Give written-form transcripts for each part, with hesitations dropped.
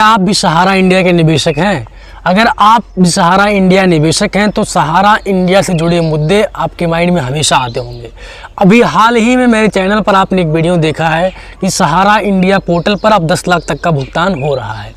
आप भी सहारा इंडिया के निवेशक हैं? अगर आप भी सहारा इंडिया निवेशक हैं तो सहारा इंडिया से जुड़े मुद्दे आपके माइंड में हमेशा आते होंगे। अभी हाल ही में मेरे चैनल पर आपने एक वीडियो देखा है कि सहारा इंडिया पोर्टल पर अब 10 लाख तक का भुगतान हो रहा है।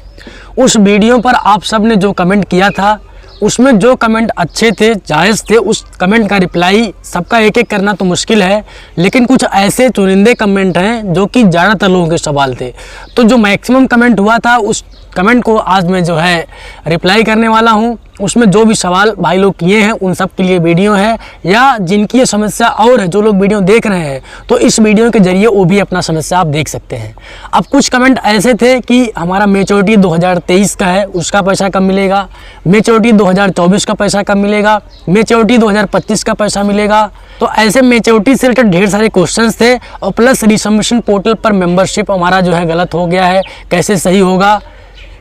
उस वीडियो पर आप सब ने जो कमेंट किया था, उसमें जो कमेंट अच्छे थे, जायज़ थे, उस कमेंट का रिप्लाई सबका एक एक करना तो मुश्किल है, लेकिन कुछ ऐसे चुनिंदे कमेंट हैं जो कि ज़्यादातर लोगों के सवाल थे। तो जो मैक्सिमम कमेंट हुआ था उस कमेंट को आज मैं जो है रिप्लाई करने वाला हूं। उसमें जो भी सवाल भाई लोग किए हैं उन सब के लिए वीडियो है, या जिनकी ये समस्या और है जो लोग वीडियो देख रहे हैं तो इस वीडियो के जरिए वो भी अपना समस्या आप देख सकते हैं। अब कुछ कमेंट ऐसे थे कि हमारा मैच्योरिटी 2023 का है, उसका पैसा कब मिलेगा, मैच्योरिटी 2024 का पैसा कब मिलेगा, मैच्योरिटी 2025 का पैसा मिलेगा। तो ऐसे मैच्योरिटी से रिलेटेड ढेर सारे क्वेश्चंस थे, और प्लस रिसबमिशन पोर्टल पर मेंबरशिप हमारा जो है गलत हो गया है, कैसे सही होगा।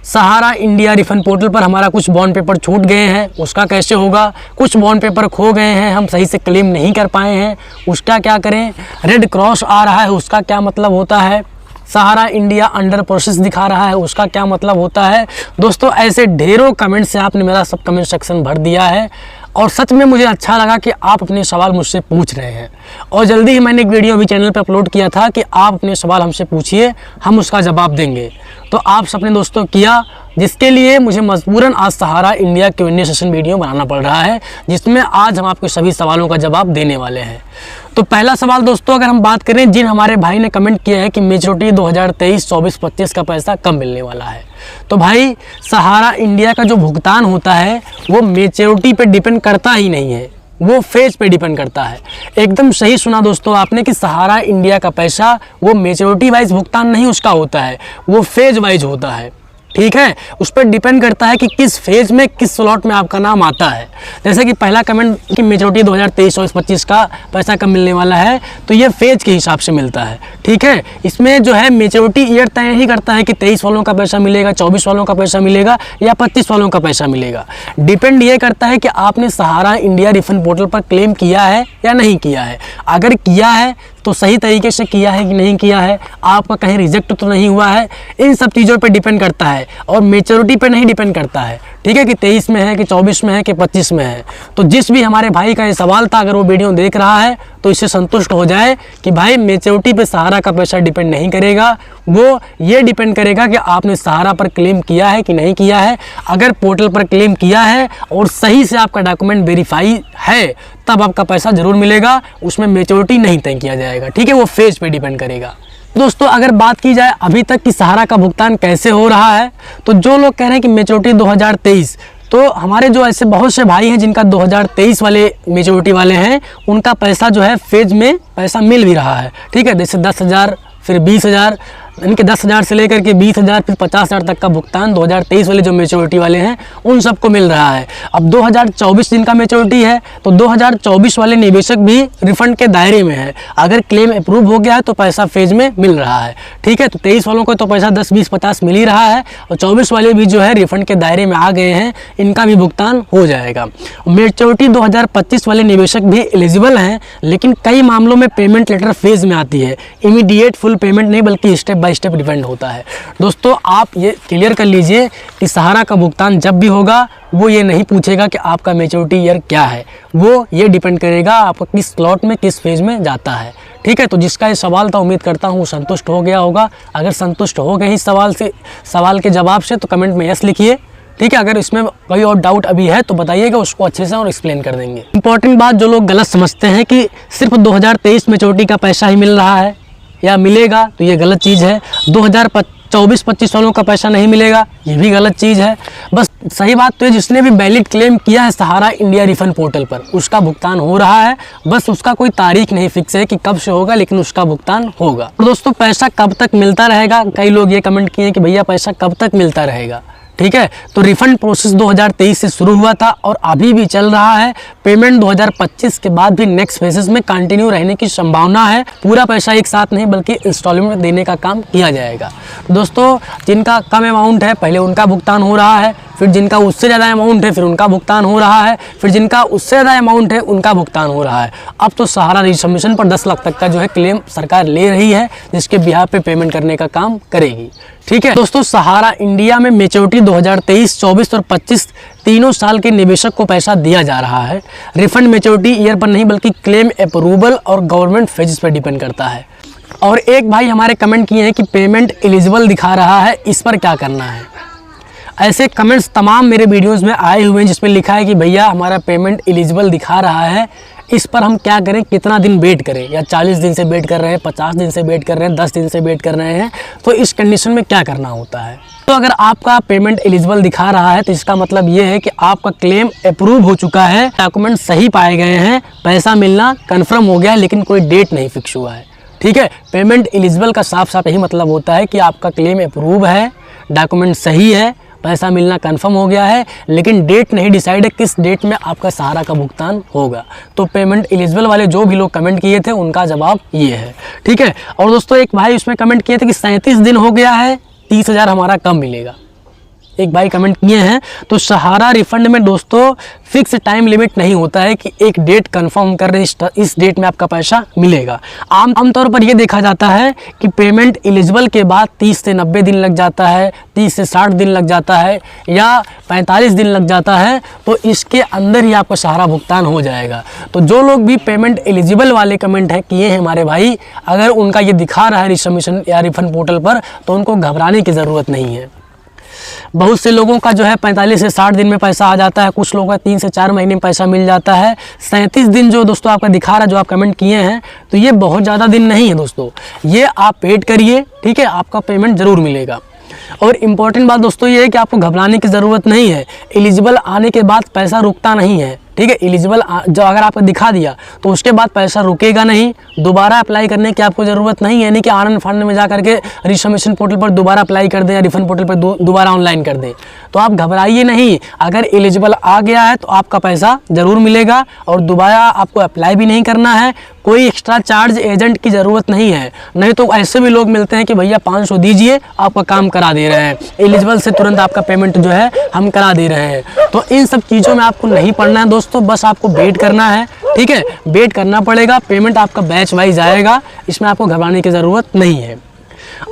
सहारा इंडिया रिफंड पोर्टल पर हमारा कुछ बॉन्ड पेपर छूट गए हैं, उसका कैसे होगा। कुछ बॉन्ड पेपर खो गए हैं, हम सही से क्लेम नहीं कर पाए हैं, उसका क्या करें। रेड क्रॉस आ रहा है, उसका क्या मतलब होता है। सहारा इंडिया अंडर प्रोसेस दिखा रहा है, उसका क्या मतलब होता है। दोस्तों ऐसे ढेरों कमेंट से आपने मेरा सब कमेंट सेक्शन भर दिया है, और सच में मुझे अच्छा लगा कि आप अपने सवाल मुझसे पूछ रहे हैं। और जल्दी ही मैंने एक वीडियो भी चैनल पर अपलोड किया था कि आप अपने सवाल हमसे पूछिए, हम उसका जवाब देंगे। तो आप सबने दोस्तों किया, जिसके लिए मुझे मजबूरन आज सहारा इंडिया Q&A सेशन वीडियो बनाना पड़ रहा है, जिसमें आज हम आपके सभी सवालों का जवाब देने वाले हैं। तो पहला सवाल दोस्तों, अगर हम बात करें, जिन हमारे भाई ने कमेंट किया है कि मैच्योरिटी 2023, 24, 25 का पैसा कब मिलने वाला है। तो भाई सहारा इंडिया का जो भुगतान होता है वो मैच्योरिटी पे डिपेंड करता ही नहीं है, वो फेज पे डिपेंड करता है। एकदम सही सुना दोस्तों आपने कि सहारा इंडिया का पैसा वो मैच्योरिटी वाइज भुगतान नहीं उसका होता है, वो फेज वाइज होता है। ठीक है, उस पर डिपेंड करता है कि किस फेज में किस स्लॉट में आपका नाम आता है। जैसे कि पहला कमेंट कि मैच्योरिटी 2023, 24, 25 का पैसा कब मिलने वाला है, तो ये फेज के हिसाब से मिलता है। ठीक है, इसमें जो है मैच्योरिटी ईयर तय नहीं करता है कि 23 वालों का पैसा मिलेगा, 24 वालों का पैसा मिलेगा या 25 वालों का पैसा मिलेगा। डिपेंड ये करता है कि आपने सहारा इंडिया रिफंड पोर्टल पर क्लेम किया है या नहीं किया है। अगर किया है तो सही तरीके से किया है कि नहीं किया है, आपका कहीं रिजेक्ट तो नहीं हुआ है, इन सब चीज़ों पे डिपेंड करता है, और मैच्योरिटी पे नहीं डिपेंड करता है। ठीक है, कि 23 में है कि 24 में है कि 25 में है। तो जिस भी हमारे भाई का ये सवाल था, अगर वो वीडियो देख रहा है तो इससे संतुष्ट हो जाए कि भाई मैच्योरिटी पे सहारा का पैसा डिपेंड नहीं करेगा, वो ये डिपेंड करेगा कि आपने सहारा पर क्लेम किया है कि नहीं किया है। अगर पोर्टल पर क्लेम किया है और सही से आपका डॉक्यूमेंट वेरीफाई है तब आपका पैसा जरूर मिलेगा, उसमें मैच्योरिटी नहीं तय किया जाएगा। ठीक है, वो फेज पे डिपेंड करेगा। दोस्तों अगर बात की जाए अभी तक कि सहारा का भुगतान कैसे हो रहा है, तो जो लोग कह रहे हैं कि मैच्योरिटी 2023, तो हमारे जो ऐसे बहुत से भाई हैं जिनका 2023 वाले मैच्योरिटी वाले हैं, उनका पैसा जो है फेज में पैसा मिल भी रहा है। ठीक है, जैसे 10,000 फिर 20,000, इनके 10,000 से लेकर के 20,000 फिर 50,000 तक का भुगतान 2023 वाले जो मैच्योरिटी वाले हैं उन सबको मिल रहा है। अब 2024 जिनका मैच्योरिटी है तो 2024 वाले निवेशक भी रिफंड के दायरे में है। अगर क्लेम अप्रूव हो गया है तो पैसा फेज में मिल रहा है। ठीक है, तो 23 वालों को तो पैसा 10, 20, 50 मिल ही रहा है, और 24 वाले भी जो है रिफंड के दायरे में आ गए हैं, इनका भी भुगतान हो जाएगा। मैच्योरिटी 2025 वाले निवेशक भी एलिजिबल हैं, लेकिन कई मामलों में पेमेंट लेटर फेज में आती है, इमीडिएट फुल पेमेंट नहीं बल्कि स्टेप बाय स्टेप डिपेंड होता है। दोस्तों आप ये क्लियर कर लीजिए कि सहारा का भुगतान जब भी होगा वो ये नहीं पूछेगा कि आपका मैच्योरिटी ईयर क्या है, वो ये डिपेंड करेगा आपका किस स्लॉट में किस फेज में जाता है। ठीक है, तो जिसका ये सवाल था उम्मीद करता हूँ संतुष्ट हो गया होगा। अगर संतुष्ट हो गए इस सवाल के जवाब से तो कमेंट में यस लिखिए। ठीक है, अगर इसमें कोई और डाउट अभी है तो बताइएगा, उसको अच्छे से और एक्सप्लेन कर देंगे। इंपॉर्टेंट बात, जो लोग गलत समझते हैं कि सिर्फ 2023 मैच्योरिटी का पैसा ही मिल रहा है या मिलेगा, तो ये गलत चीज़ है। 2024-25 वालों का पैसा नहीं मिलेगा, ये भी गलत चीज़ है। बस सही बात तो है, जिसने भी वैलिड क्लेम किया है सहारा इंडिया रिफंड पोर्टल पर उसका भुगतान हो रहा है। बस उसका कोई तारीख नहीं फिक्स है कि कब से होगा, लेकिन उसका भुगतान होगा। तो दोस्तों पैसा कब तक मिलता रहेगा, कई लोग ये कमेंट किए कि भैया पैसा कब तक मिलता रहेगा। ठीक है, तो रिफंड प्रोसेस 2023 से शुरू हुआ था और अभी भी चल रहा है। पेमेंट 2025 के बाद भी नेक्स्ट फेजेस में कंटिन्यू रहने की संभावना है। पूरा पैसा एक साथ नहीं बल्कि इंस्टॉलमेंट देने का काम किया जाएगा। दोस्तों जिनका कम अमाउंट है पहले उनका भुगतान हो रहा है, फिर जिनका उससे ज़्यादा अमाउंट है फिर उनका भुगतान हो रहा है, फिर जिनका उससे ज़्यादा अमाउंट है उनका भुगतान हो रहा है। अब तो सहारा रिसबमिशन पर 10 लाख तक का जो है क्लेम सरकार ले रही है, जिसके बिहाफ पे पेमेंट करने का काम करेगी। ठीक है दोस्तों, सहारा इंडिया में मैच्योरिटी 2023, 24 और 25 तीनों साल के निवेशक को पैसा दिया जा रहा है। रिफंड मैच्योरिटी ईयर पर नहीं बल्कि क्लेम अप्रूवल और गवर्नमेंट फेजेस पर डिपेंड करता है। और एक भाई हमारे कमेंट किए हैं कि पेमेंट एलिजिबल दिखा रहा है, इस पर क्या करना है। ऐसे कमेंट्स तमाम मेरे वीडियोस में आए हुए हैं जिसमें लिखा है कि भैया हमारा पेमेंट एलिजिबल दिखा रहा है, इस पर हम क्या करें, कितना दिन वेट करें, या 40 दिन से वेट कर रहे हैं, 50 दिन से वेट कर रहे हैं, 10 दिन से वेट कर रहे हैं, तो इस कंडीशन में क्या करना होता है। तो अगर आपका पेमेंट एलिजिबल दिखा रहा है तो इसका मतलब ये है कि आपका क्लेम अप्रूव हो चुका है, डॉक्यूमेंट सही पाए गए हैं, पैसा मिलना कन्फर्म हो गया है, लेकिन कोई डेट नहीं फिक्स हुआ है। ठीक है, पेमेंट एलिजिबल का साफ साफ यही मतलब होता है कि आपका क्लेम अप्रूव है, डॉक्यूमेंट सही है, पैसा मिलना कंफर्म हो गया है, लेकिन डेट नहीं डिसाइड है किस डेट में आपका सहारा का भुगतान होगा। तो पेमेंट एलिजिबल वाले जो भी लोग कमेंट किए थे उनका जवाब ये है। ठीक है, और दोस्तों एक भाई उसमें कमेंट किए थे कि 37 दिन हो गया है, 30,000 हमारा कम मिलेगा। एक भाई कमेंट किए हैं। तो सहारा रिफंड में दोस्तों फिक्स टाइम लिमिट नहीं होता है कि एक डेट कंफर्म कर रहे इस डेट में आपका पैसा मिलेगा। आमतौर पर यह देखा जाता है कि पेमेंट एलिजिबल के बाद 30 से 90 दिन लग जाता है, 30 से 60 दिन लग जाता है, या 45 दिन लग जाता है, तो इसके अंदर ही आपका सहारा भुगतान हो जाएगा। तो जो लोग भी पेमेंट एलिजिबल वाले कमेंट है किए हैं हमारे भाई, अगर उनका ये दिखा रहा है रिसबमिशन या रिफंड पोर्टल पर, तो उनको घबराने की ज़रूरत नहीं है। बहुत से लोगों का जो है 45 से 60 दिन में पैसा आ जाता है, कुछ लोगों का 3 से 4 महीने में पैसा मिल जाता है। 37 दिन जो दोस्तों आपका दिखा रहा है, जो आप कमेंट किए हैं, तो ये बहुत ज़्यादा दिन नहीं है दोस्तों, ये आप वेट करिए। ठीक है, आपका पेमेंट ज़रूर मिलेगा। और इम्पॉर्टेंट बात दोस्तों ये है कि आपको घबराने की ज़रूरत नहीं है। एलिजिबल आने के बाद पैसा रुकता नहीं है। ठीक है, एलिजिबल जो अगर आपको दिखा दिया तो उसके बाद पैसा रुकेगा नहीं, दोबारा अप्लाई करने की आपको ज़रूरत नहीं है। यानी कि आनंद फंड में जा करके रिसबमिशन पोर्टल पर दोबारा अप्लाई कर दें या रिफंड पोर्टल पर दोबारा ऑनलाइन कर दें। तो आप घबराइए नहीं, अगर एलिजिबल आ गया है तो आपका पैसा ज़रूर मिलेगा और दोबारा आपको अप्लाई भी नहीं करना है। कोई एक्स्ट्रा चार्ज एजेंट की ज़रूरत नहीं है। नहीं तो ऐसे भी लोग मिलते हैं कि भैया 500 दीजिए, आपका काम करा दे रहे हैं, एलिजिबल से तुरंत आपका पेमेंट जो है हम करा दे रहे हैं। तो इन सब चीज़ों में आपको नहीं पड़ना है दोस्तों, बस आपको वेट करना है। ठीक है, वेट करना पड़ेगा, पेमेंट आपका बैच वाइज आएगा, इसमें आपको घबराने की ज़रूरत नहीं है।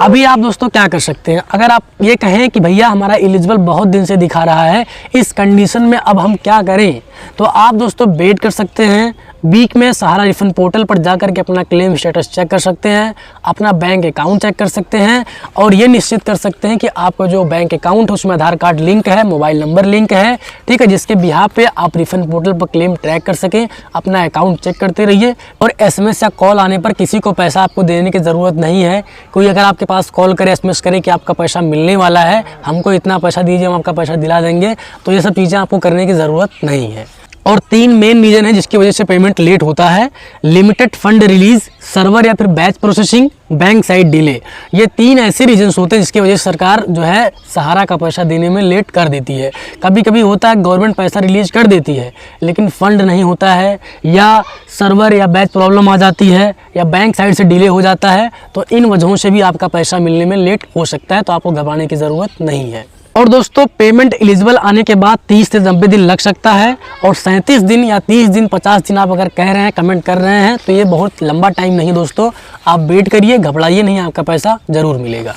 अभी आप दोस्तों क्या कर सकते हैं, अगर आप ये कहें कि भैया हमारा एलिजिबल बहुत दिन से दिखा रहा है, इस कंडीशन में अब हम क्या करें, तो आप दोस्तों वेट कर सकते हैं। वीक में सहारा रिफंड पोर्टल पर जाकर के अपना क्लेम स्टेटस चेक कर सकते हैं, अपना बैंक अकाउंट चेक कर सकते हैं, और ये निश्चित कर सकते हैं कि आपका जो बैंक अकाउंट है उसमें आधार कार्ड लिंक है, मोबाइल नंबर लिंक है। ठीक है, जिसके बिहाफ पे आप रिफंड पोर्टल पर क्लेम ट्रैक कर सकें। अपना अकाउंट चेक करते रहिए, और SMS या कॉल आने पर किसी को पैसा आपको देने की ज़रूरत नहीं है। कोई अगर आपके पास कॉल करे, SMS करे कि आपका पैसा मिलने वाला है, हमको इतना पैसा दीजिए, हम आपका पैसा दिला देंगे, तो ये सब चीज़ें आपको करने की ज़रूरत नहीं है। और 3 मेन रीज़न है जिसकी वजह से पेमेंट लेट होता है: लिमिटेड फंड रिलीज, सर्वर या फिर batch processing, bank side delay. ये 3 ऐसे रीजन्स होते हैं जिसकी वजह से सरकार जो है सहारा का पैसा देने में लेट कर देती है। कभी कभी होता है गवर्नमेंट पैसा रिलीज कर देती है लेकिन फंड नहीं होता है, या सर्वर या बैच प्रॉब्लम आ जाती है, या बैंक साइड से डिले हो जाता है। तो इन वजहों से भी आपका पैसा मिलने में लेट हो सकता है, तो आपको घबराने की ज़रूरत नहीं है। और दोस्तों पेमेंट एलिजिबल आने के बाद 30 से 90 दिन लग सकता है, और 37 दिन या 30 दिन 50 दिन आप अगर कह रहे हैं, कमेंट कर रहे हैं, तो ये बहुत लंबा टाइम नहीं दोस्तों। आप वेट करिए, घबराइए नहीं, आपका पैसा ज़रूर मिलेगा।